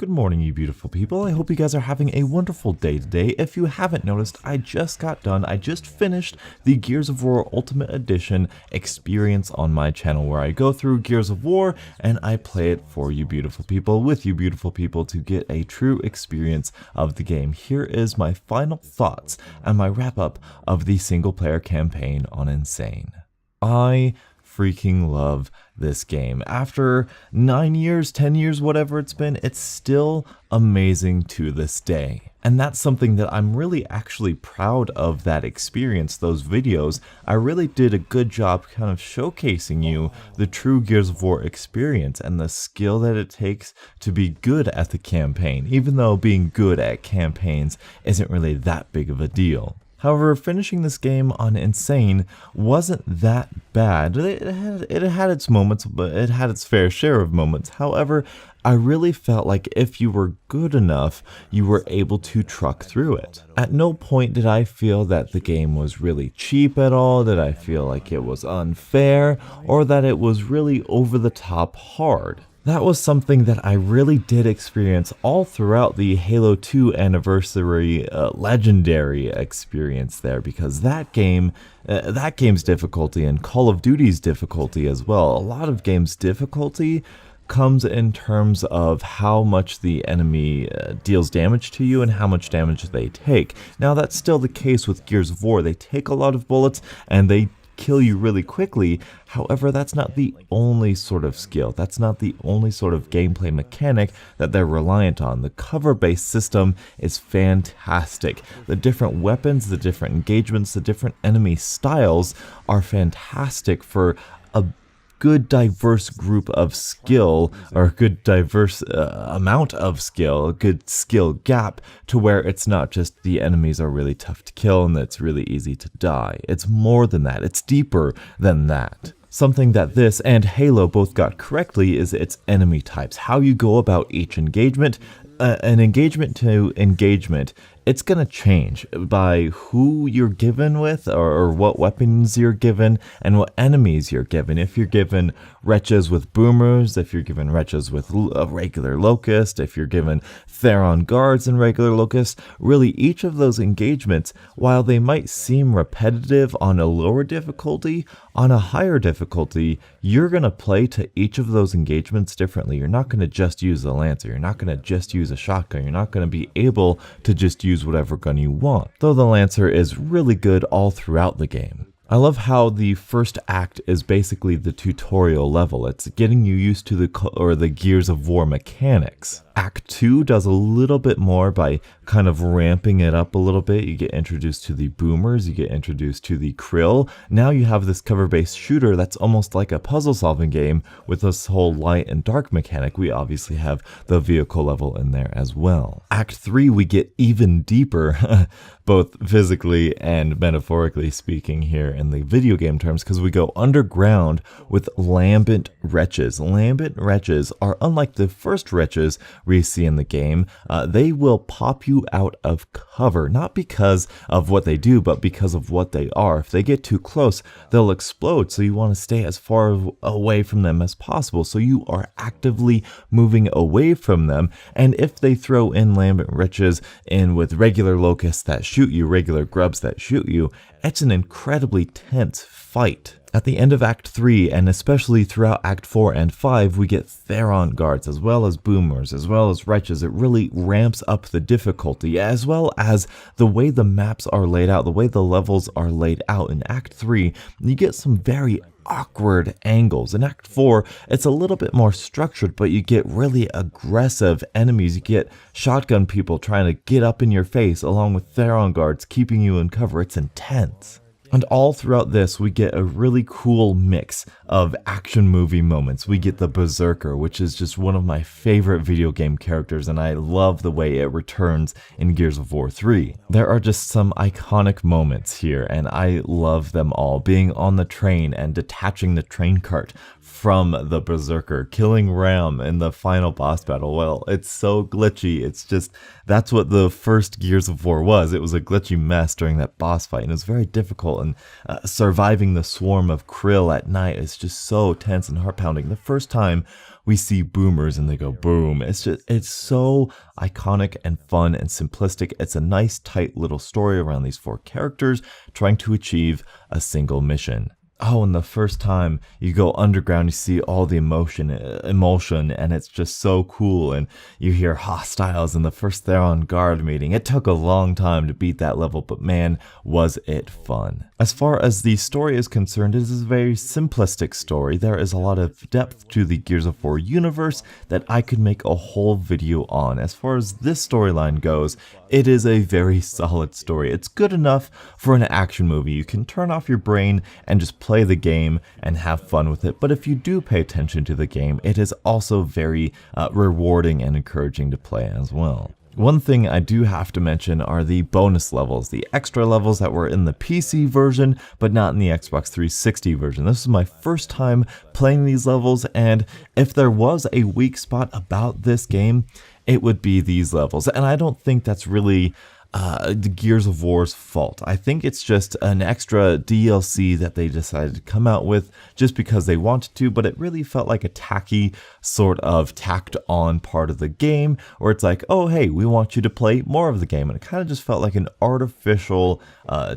Good morning, you beautiful people. I hope you guys are having a wonderful day today. If you haven't noticed, I just finished the Gears of War Ultimate Edition experience on my channel, where I go through Gears of War and I play it for you beautiful people, with you beautiful people, to get a true experience of the game. Here is my final thoughts and my wrap up of the single player campaign on Insane. I freaking love this game. After 9 years, 10 years, whatever it's been, it's still amazing to this day. And that's something that I'm really actually proud of, that experience, those videos. I really did a good job kind of showcasing you the true Gears of War experience and the skill that it takes to be good at the campaign, even though being good at campaigns isn't really that big of a deal. However, finishing this game on Insane wasn't that bad. It had its moments, but it had its fair share of moments. However, I really felt like if you were good enough, you were able to truck through it. At no point did I feel that the game was really cheap at all, did I feel like it was unfair, or that it was really over the top hard. That was something that I really did experience all throughout the Halo 2 Anniversary Legendary experience there, because that game's difficulty and Call of Duty's difficulty as well. A lot of games' difficulty comes in terms of how much the enemy deals damage to you and how much damage they take. Now that's still the case with Gears of War. They take a lot of bullets and they kill you really quickly. However, that's not the only sort of skill. That's not the only sort of gameplay mechanic that they're reliant on. The cover-based system is fantastic. The different weapons, the different engagements, the different enemy styles are fantastic for a good diverse group of skill, or a good diverse amount of skill, a good skill gap, to where it's not just the enemies are really tough to kill and it's really easy to die. It's more than that. It's deeper than that. Something that this and Halo both got correctly is its enemy types. How you go about each engagement. An engagement to engagement, it's going to change by who you're given with, or what weapons you're given and what enemies you're given. If you're given wretches with boomers, if you're given wretches with a regular locust, if you're given Theron guards and regular locusts, really each of those engagements, while they might seem repetitive on a lower difficulty, on a higher difficulty, you're going to play to each of those engagements differently. You're not going to just use the Lancer. You're not going to just use a shotgun. You're not going to be able to just use whatever gun you want, though the Lancer is really good all throughout the game. I love how the first act is basically the tutorial level. It's getting you used to the Gears of War mechanics. Act 2 does a little bit more by kind of ramping it up a little bit. You get introduced to the boomers, you get introduced to the Krill. Now you have this cover-based shooter that's almost like a puzzle-solving game with this whole light and dark mechanic. We obviously have the vehicle level in there as well. Act 3, we get even deeper, both physically and metaphorically speaking here in the video game terms, because we go underground with Lambent Wretches. Lambent Wretches are unlike the first Wretches we see in the game. They will pop you out of cover, not because of what they do, but because of what they are. If they get too close, they'll explode, so you want to stay as far away from them as possible, so you are actively moving away from them. And if they throw in Lambent Wretches in with regular locusts that shoot you, regular grubs that shoot you, it's an incredibly tense fight. At the end of Act 3, and especially throughout Act 4 and 5, we get Theron guards, as well as boomers, as well as wretches. It really ramps up the difficulty, as well as the way the maps are laid out, the way the levels are laid out. In Act 3, you get some very awkward angles. In Act 4, it's a little bit more structured, but you get really aggressive enemies. You get shotgun people trying to get up in your face, along with Theron guards keeping you in cover. It's intense. And all throughout this, we get a really cool mix of action movie moments. We get the Berserker, which is just one of my favorite video game characters, and I love the way it returns in Gears of War 3. There are just some iconic moments here, and I love them all. Being on the train and detaching the train cart from the Berserker, killing Ram in the final boss battle. Well, it's so glitchy. It's just, that's what the first Gears of War was. It was a glitchy mess during that boss fight, and it was very difficult, and surviving the swarm of Krill at night is just so tense and heart-pounding. The first time we see boomers and they go boom. It's so iconic and fun and simplistic. It's a nice tight little story around these 4 characters trying to achieve a single mission. Oh, and the first time you go underground, you see all the emulsion, and it's just so cool. And you hear hostiles in the first Theron Guard meeting. It took a long time to beat that level, but man, was it fun. As far as the story is concerned, it is a very simplistic story. There is a lot of depth to the Gears of War universe that I could make a whole video on. As far as this storyline goes, it is a very solid story. It's good enough for an action movie. You can turn off your brain and just play the game and have fun with it. But if you do pay attention to the game, it is also very rewarding and encouraging to play as well. One thing I do have to mention are the bonus levels, the extra levels that were in the PC version, but not in the Xbox 360 version. This is my first time playing these levels, and if there was a weak spot about this game, it would be these levels. And I don't think that's really the Gears of War's fault. I think it's just an extra DLC that they decided to come out with just because they wanted to, but it really felt like a tacky sort of tacked on part of the game, or it's like, oh hey, we want you to play more of the game, and it kind of just felt like an artificial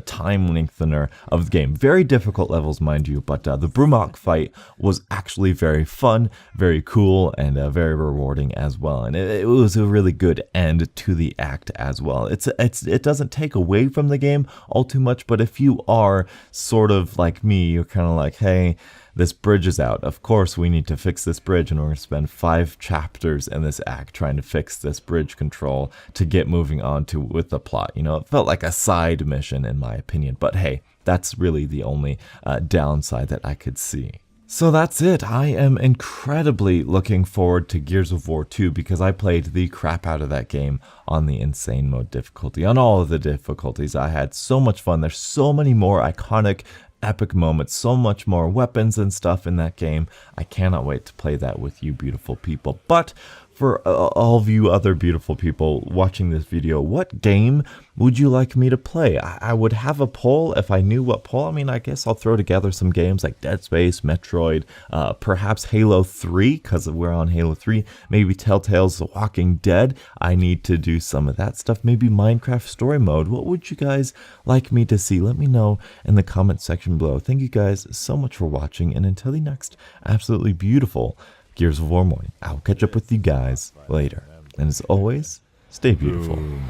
time lengthener of the game. Very difficult levels, mind you, but the Brumok fight was actually very fun, very cool, and very rewarding as well, and it was a really good end to the act as well. It doesn't take away from the game all too much, but if you are sort of like me, you're kind of like, hey, this bridge is out. Of course, we need to fix this bridge, and we're going to spend 5 chapters in this act trying to fix this bridge control to get moving on to with the plot. You know, it felt like a side mission in my opinion, but hey, that's really the only downside that I could see. So that's it. I am incredibly looking forward to Gears of War 2 because I played the crap out of that game on the insane mode difficulty. On all of the difficulties, I had so much fun. There's so many more iconic epic moments, so much more weapons and stuff in that game. I cannot wait to play that with you beautiful people. But for all of you other beautiful people watching this video, what game would you like me to play? I would have a poll if I knew what poll. I mean, I guess I'll throw together some games like Dead Space, Metroid, perhaps Halo 3, because we're on Halo 3, maybe Telltale's The Walking Dead. I need to do some of that stuff. Maybe Minecraft Story Mode. What would you guys like me to see? Let me know in the comment section below. Thank you guys so much for watching, and until the next absolutely beautiful Gears of War morning, I'll catch up with you guys later. And as always, stay beautiful. Boom.